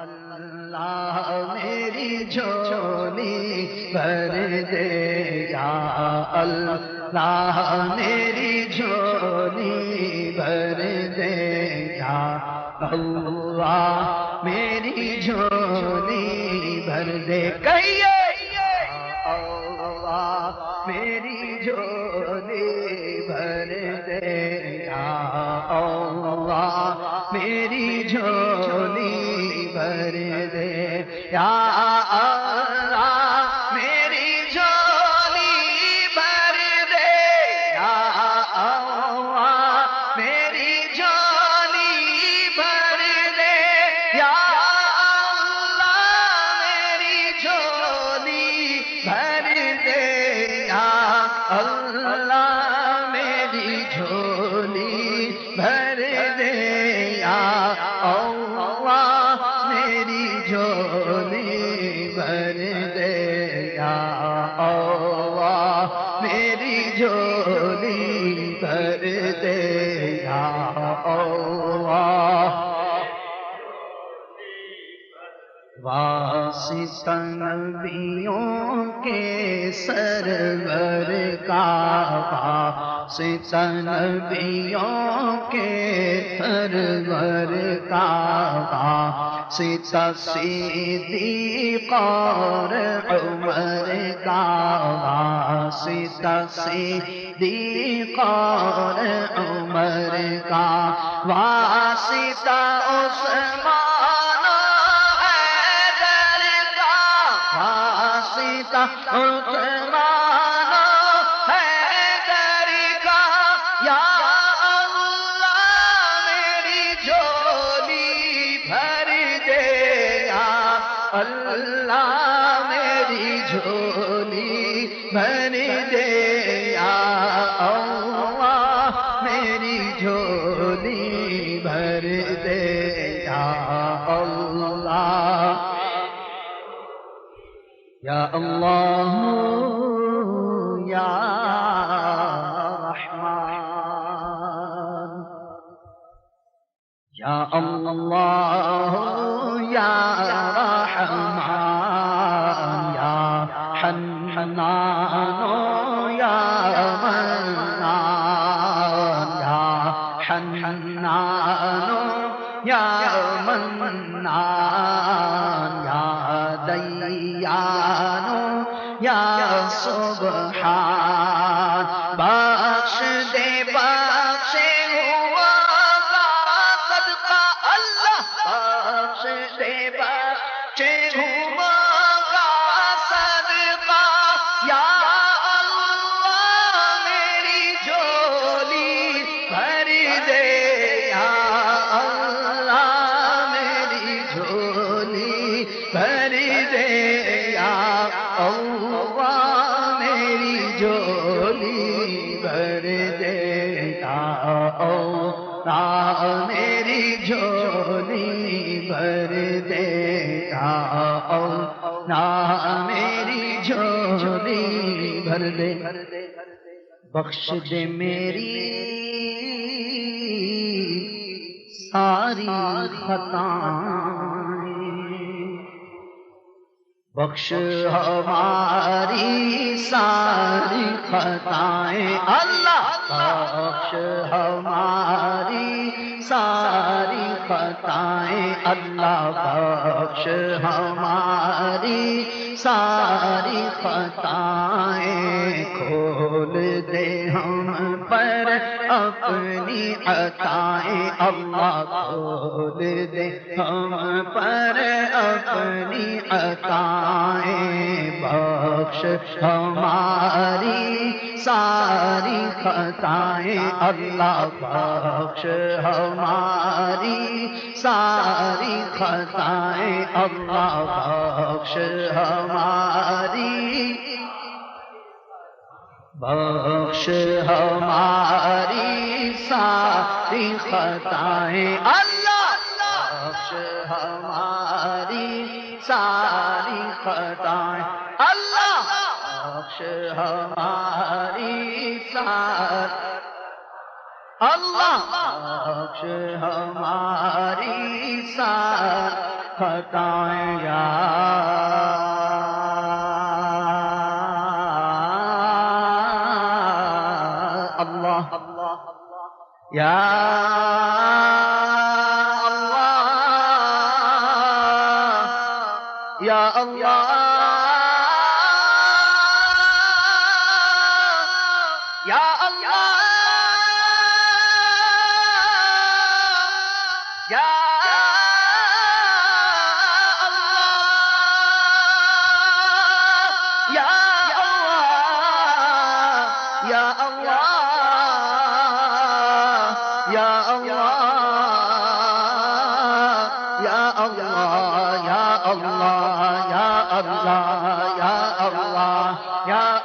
اللہ میری جھولی بھر دے یا اللہ میری جھولی بھر دے یا اللہ میری جھولی بھر دے کہیے اللہ میری جھولی بھر دے یا اللہ میری جھولی بھر دے یا اللہ میری جھولی بھر دے یا اللہ میری جھولی بھر دے یا اللہ میری جھولی بھر دے یا اللہ میری جھولی بھر دے یا اللہ میری جھولی بھر دے یا اللہ میری جھولی بھر دے یا اللہ واسطہ نبیوں کے سرور کا واسطہ نبیوں کے سرور کا واسطہ صدیق اور عمر کا واسطہ صدیق اور عمر کا واسطہ عثمان واسطہ عثمان حیدر کا یا اللہ میری جھولی بھر دے یا اللہ میری جھولی بھر دے یا اللہ میری جھولی بھر دے یا اللہ یا اللہ یا رحمان یا اللہ یا رحمان یا حنان یا منان یا حنان یا منان یا دیان یا سبحان بخش دے بخش ہوا صدقہ اللہ بخش دے بخش ہوا صدقہ یا اللہ میری جھولی بھر دے یا اللہ میری جھولی بھر دے یا اللہ میری جھولی بھر دے یا اللہ میری جھولی بھر دے یا اللہ میری جھولی بھر دے بخش دے میری ساری خطائیں بخش ہماری ساری خطائیں اللہ بخش ہماری ساری خطائیں اللہ بخش ہماری ساری خطائیں کھول دے ہم پر اپنی عطائیں اللہ کھول دے ہم پر اپنی عطائیں بخش ہماری ساری خطائیں اللہ بخش ہماری ساری خطائیں اللہ بخش ہماری بخش ہماری ساری خطائیں اللہ بخش ہماری ساری خطائیں اللہ بخش ہماری ساری اللہ بخش ہماری ساری خطائیں یا اللہ یا اللہ یا اللہ یا اللہ یا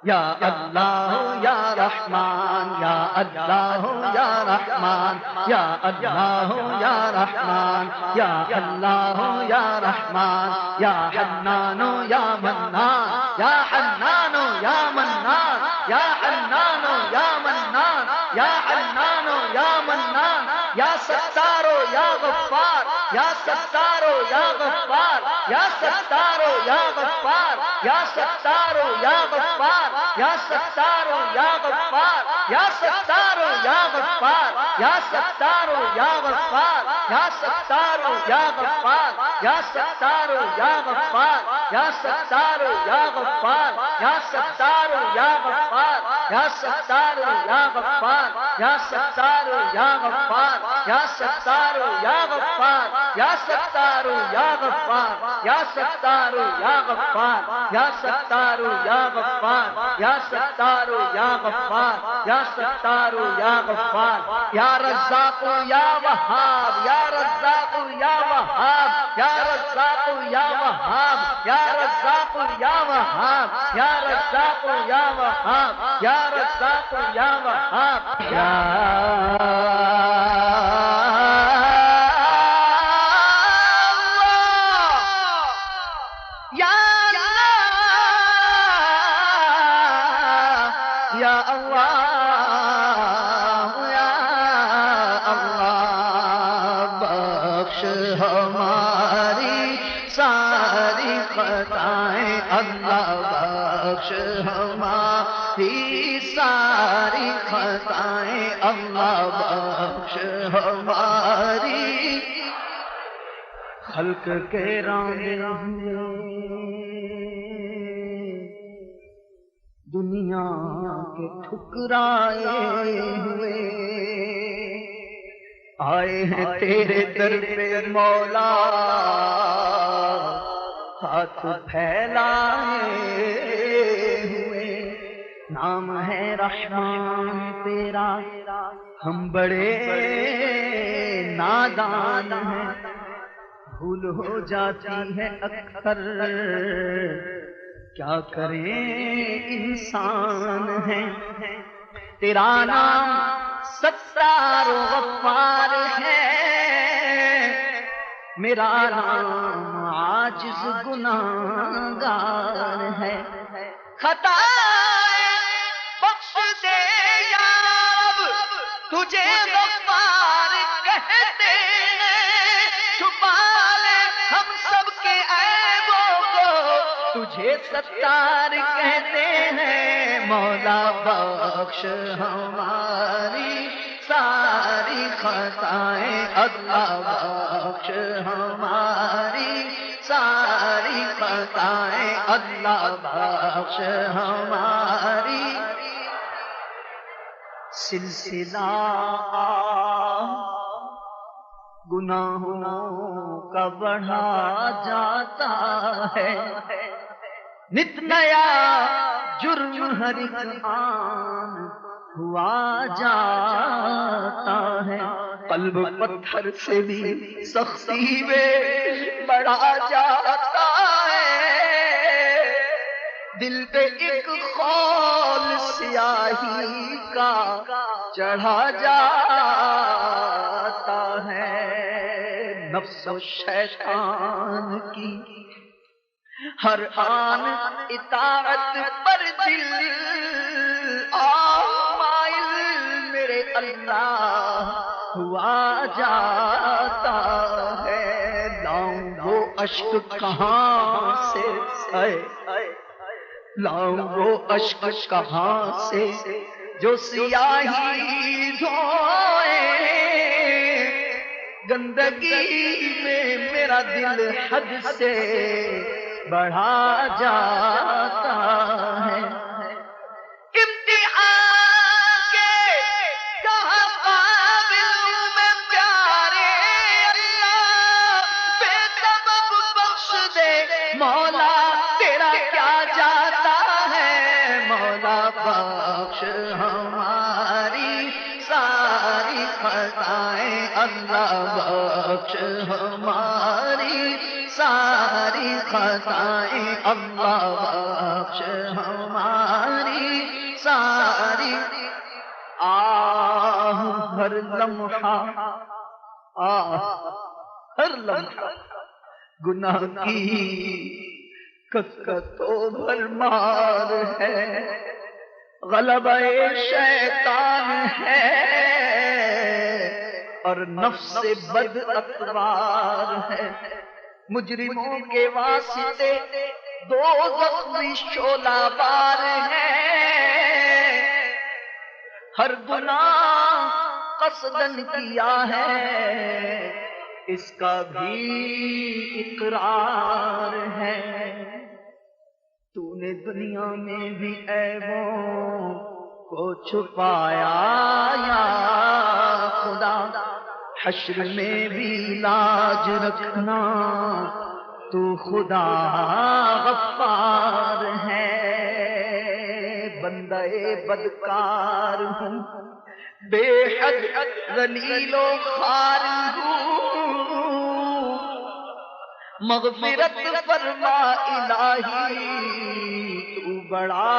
یا اللہ یا رحمان یا اللہ یا رحمان یا اللہ یا رحمان یا اللہ یا رحمان یا حنان یا منان یا حنان یا منان یا حنان یا منان یا حنان یا منان یا ستار یا غفار یا ستار یا غفار یا ستار یا غفار یا ستار یا غفار یا ستار یا غفار یا ستار یا غفار یا ستار یا غفار یا ستار یا غفار یا ستار یا غفار یا ستار یا غفار یا ستار یا غفار یا ستار یا غفار یا ستار یا غفار یا ستار یا غفار یا ستار یا غفار یا ستار یا غفار یا ستار یا غفار یا ستار یا غفار یا ستار یا غفار یا رزاق یا وہاب یا رزاق یا وہاب یا رزاق یا وہاب یا رزاق یا وہاب یا رزاق یا وہاب یا رزاق یا وہاب یا اللہ یا اللہ بخش ہماری ساری خطائیں اللہ بخش ہماری ساری خطائیں اللہ بخش ہماری خلق کے راندے دنیا کے ٹھکرائے ہوئے آئے ہیں تیرے در پہ مولا ہاتھ پھیلائے ہوئے نام ہے رحمان تیرا ہم بڑے نادان ہیں بھول ہو جاتی ہے اکثر کیا کریں انسان ہے تیرا نام ستار و غفار ہے میرا نام عاجز گناہگار ہے خطائیں بخش دے یا رب تجھے غفار کہتے ہیں چھپا لے تجھے ستار کہتے ہیں، مولا بخش ہماری ساری خطائیں، اللہ بخش ہماری ساری خطائیں، اللہ بخش ہماری. سلسلہ گناہوں کا بڑھا جاتا ہے، نت نیا جرم ہر ایک آن ہوا جاتا ہے. قلب پتھر سے بھی سختی میں بڑھا جاتا ہے، دل پہ ایک خول سیاہی کا چڑھا جاتا ہے. نفس و شیطان کی ہر آن اطاعت پر دل مائل میرے اللہ ہوا جاتا ہے. لاؤں وہ اشک کہاں سے، لاؤں وہ اشک کہاں سے جو سیاہی دھوئے، گندگی میں میرا دل حد سے بڑھا جاتا ہے. امتحان کے کہاں قابل میں پیارے اللہ، بے سبب بخش دے مولا تیرا کیا جاتا ہے. مولا بخش ہماری ساری خطائیں، اللہ بخش ہماری ساری خطائیں، اللہ بخش ہماری ساری. آہ ہر لمحہ، آہ ہر لمحہ گناہ کی کثرت و بھرمار ہے، غلبہ شیطان ہے اور نفس بد اتوار ہے. مجرموں کے واسطے دوزخ میں شعلہ بار ہے، ہر گناہ قصدن کیا ہے اس کا بھی اقرار ہے. تو نے دنیا میں بھی عیبوں کو چھپایا یا خدا، حشر میں بھی لاج رکھنا تو خدا غفار ہے. بندہ بدکار ہوں، بے حد ذلیل و خوار ہوں، مغفرت فرما الہی تو بڑا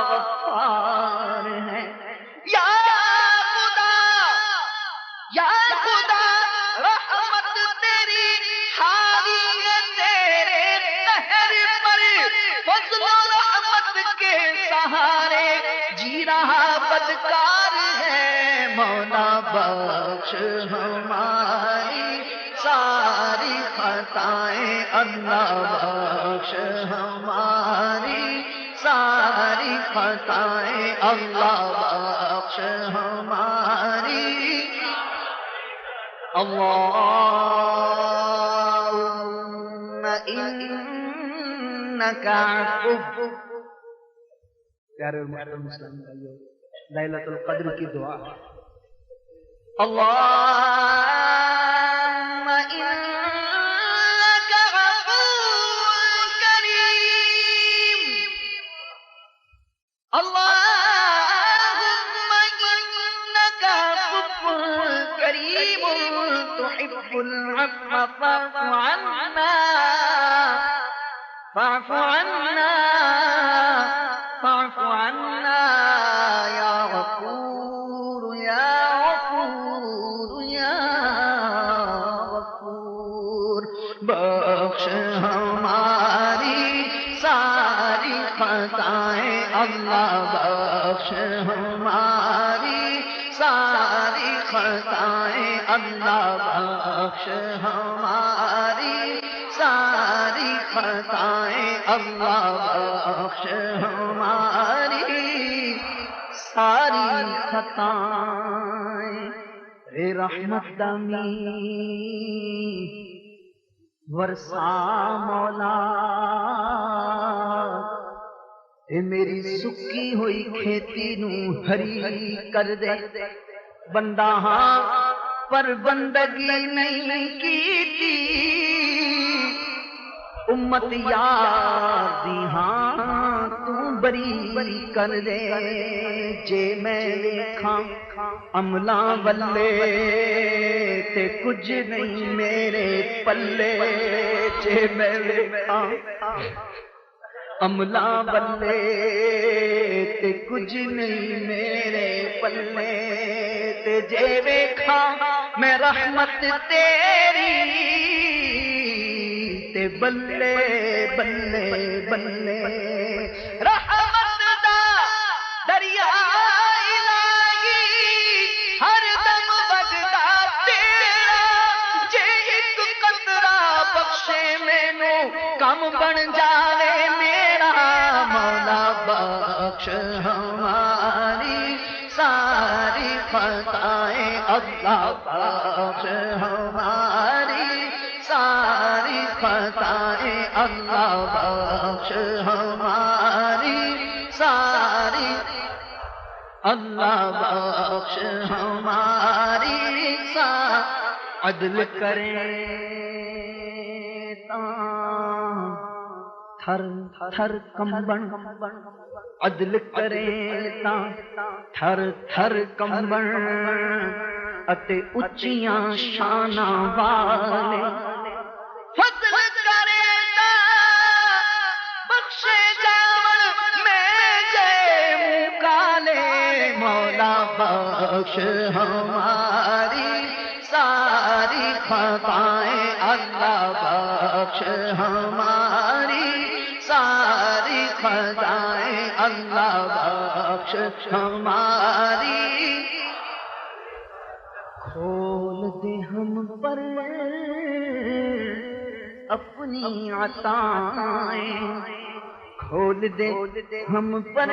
غفار ہے. یا خدا، یا خدا رحمت تیری حاوی ہے تیرے قہر پر، فضل و رحمت کے سہارے جی رہا بدکار ہے. مولا بخش ہماری ساری خطائیں، اللہ بخش ہماری ساری خطائیں، اللہ بخش ہماری. اللہم انک عفو. پیارے اور محترم اسلام بھائیو، لیلۃ القدر کی دعا. اللہم انک عفو کریم، اللہم انک عفو کریم تحب العفو فاعف عنا، فاعف عنا، فاعف عنا یا غفور یا غفور یا غفور. بخش ہماری ساری خطائیں، اللہ بخش ہماری ساری خطائیں، اللہ بخش ہماری ساری خطائیں، اللہ بخش ہماری ساری خطائیں، اے رحمت دمی ورثہ مولا، اے میری سکی ہوئی کھیتی نو ہری کر دے، بندہ ہاں پر بندگی نہیں کی تھی، امت یار دی ہاں تو بری کر دے، جے میں دیکھاں عملاں ولے تے کچھ نہیں میرے پلے، جے میں دیکھاں عملاں ولے تے کچھ نہیں میرے پلے، تے جے ویکھاں میں رحمت تیری تے بلے بلے بلے، رحمت دا دریا الہی ہر دم وگدا تیرا، جے ایک قطرہ بخشے مینوں کم بن جاوے میرا، مولا بخش ہماری ساری خطائیں، اللہ بخش ہماری ساری خطائیں، اللہ بخش ہماری ساری، اللہ بخش ہماری ساری، عدل کریں تاں تھر تھر کمبن، عدل کریں تاں تھر تھر کمبن، اتے اچیاں شاناں والے، فضل کرے تاں بخشے جاون میں جے منہ کالے، مولا بخش ہماری ساری خطائیں، اللہ بخش ہماری ساری خطائیں، اللہ بخش ہماری، کھول دے ہم پر اپنی عطائیں، کھول دے ہم پر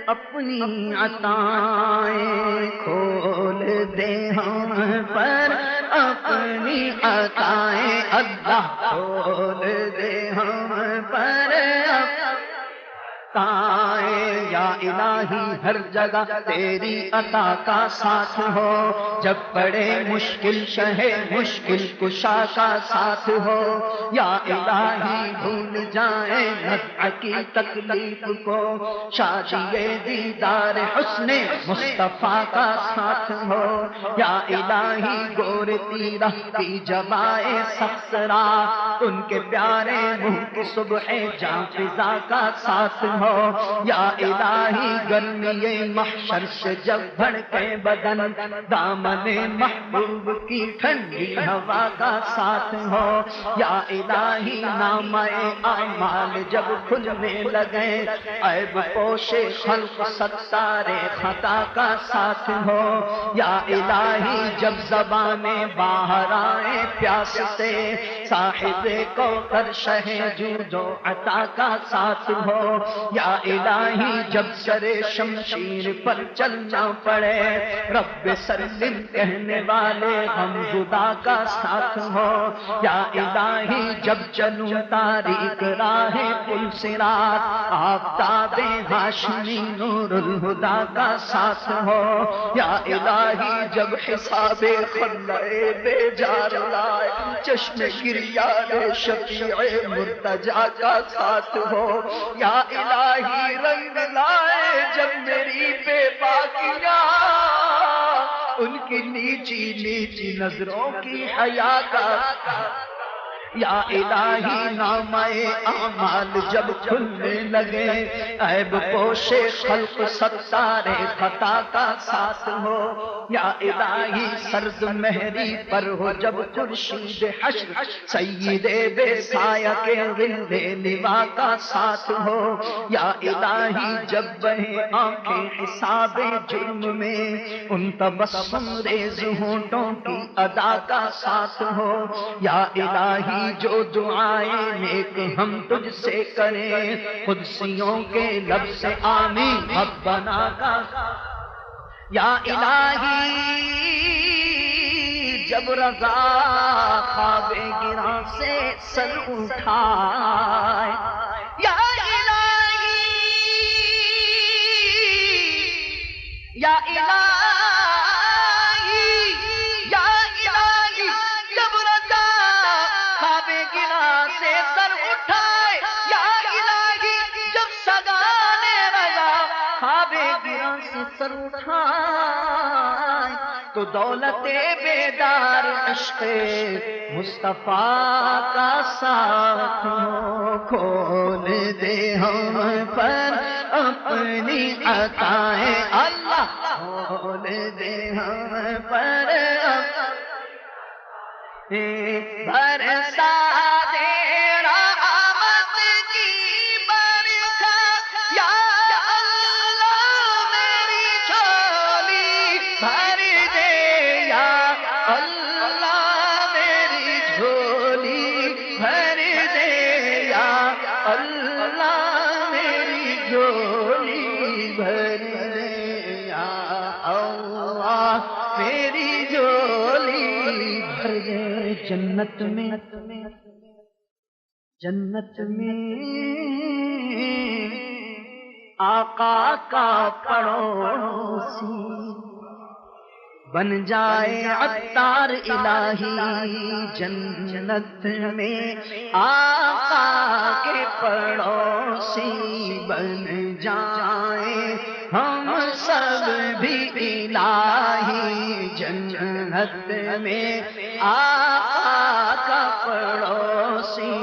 اپنی عطائیں، کھول دے ہم پر اپنی عطائیں، اللہ کھول دے ہم پر عطائیں، یا الہی ہر جگہ تیری عطا کا ساتھ ہو، جب پڑے مشکل شہے مشکل کشا کا ساتھ ہو، یا الہی بھول جائیں نزع کی تکلیف کو، شادی دیدار حسن مصطفیٰ کا ساتھ ہو، یا الہی گور تیرہ کی جبائے سخسرا، ان کے پیارے منہ کی صبح جاں فضا کا ساتھ ہو، یا الہی گرمی محشر سے جب بھڑکے بدن، دامن محبوب کی ٹھنڈی ہوا کا ساتھ ہو، یا الہی نامہ اعمال جب کھلنے لگے، عیب پوش خلق ستار خطا کا ساتھ ہو، یا الہی جب زبانیں باہر آئے پیاس سے، صاحب کوثر شہ جود و عطا کا ساتھ ہو، یا الہی جب سر شمشیر پر چلنا پڑے، رب سلم کہنے والے غم زدہ کا ساتھ ہو، یا الہی جب چلوں تاریک راہ پل صراط، آفتاب ہاشمی نور الہدی کا ساتھ ہو، یا الہی جب حساب خلع بے جار لائے، چشم گریان شفیع مرتجا کا ساتھ ہو، یا الہی رنگ لائے جب میری بے باکیاں، ان کی نیچی نیچی نظروں کی حیا کا، یا الہی نامہ اعمال جب کھلنے لگے، عیب پوش خلق ستار خطا کا ساتھ ہو، یا الہی سرد مہری پر ہو جب خورشید حشر، سید بے سایہ کے ظل لوا کا ساتھ ہو، یا الہی جب بہیں آنکھیں حساب جرم میں، ان تبسم ریز ہونٹوں کی ادا کا ساتھ ہو، یا الہی جو دعائیں نیک ہم تجھ سے کریں، قدسیوں کے لب سے آمین ربنا کا یا الہی جب رضا خواب گراں سے سر اٹھائے، یا الہی یا الہی یا الہی جب رضا خواب گراں سے سر اٹھائے، یا الہی جب سگان رضا خواب گراں سے سر اٹھائے، تو دولت بیدار عشق مصطفیٰ کا ساتھ کھول دے ہم پر اپنی عطائیں، اللہ کھول دے ہم پر برسا دے رحمت کی برکھا، یا اللہ میری جھولی بھر دے، یا اللہ میری جھولی بھر دے، یا اللہ میری جھولی بھر دے، یا اللہ میری جھولی بھر دے۔ جنت میں آقا کا پڑوسی بن جائے عطار الہی، جنت میں آقا کے پڑوسی بن جائیں ہم سب بھی الہی، جنت میں آقا کا پڑوسی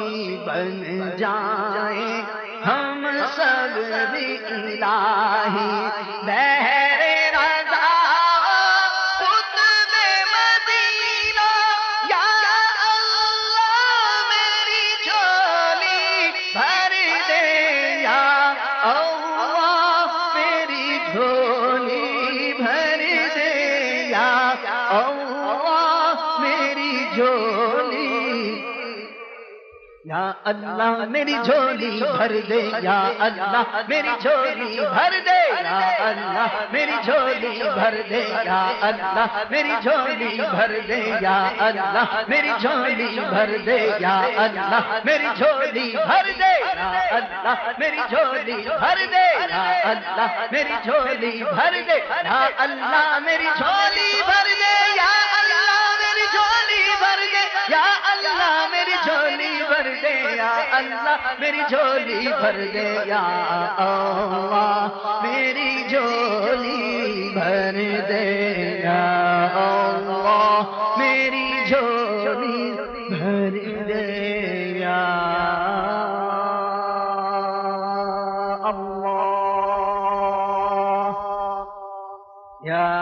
بن جائیں ہم سب بھی الہی، بہر رضا قطب مدینہ، یا اللہ میری جھولی بھر دے، یا اللہ میری جھولی بھر دے، یا اللہ میری جھولی، یا اللہ میری جھولی بھر دے، یا اللہ میری جھولی بھر دے، یا اللہ میری جھولی بھر دے، یا اللہ میری جھولی بھر دے، یا اللہ میری جھولی بھر دے، یا اللہ میری جھولی بھر دے، یا اللہ میری جھولی بھر دے، یا اللہ میری جھولی بھر دے، یا اللہ میری جھولی بھر دے، یا اللہ میری جھولی بھر دے، یا اللہ میری جھولی بھر دے، یا اللہ میری جھولی بھر دے، یا اللہ میری جھولی بھر دے، یا اللہ میری جھولی بھر دے، یا اللہ یا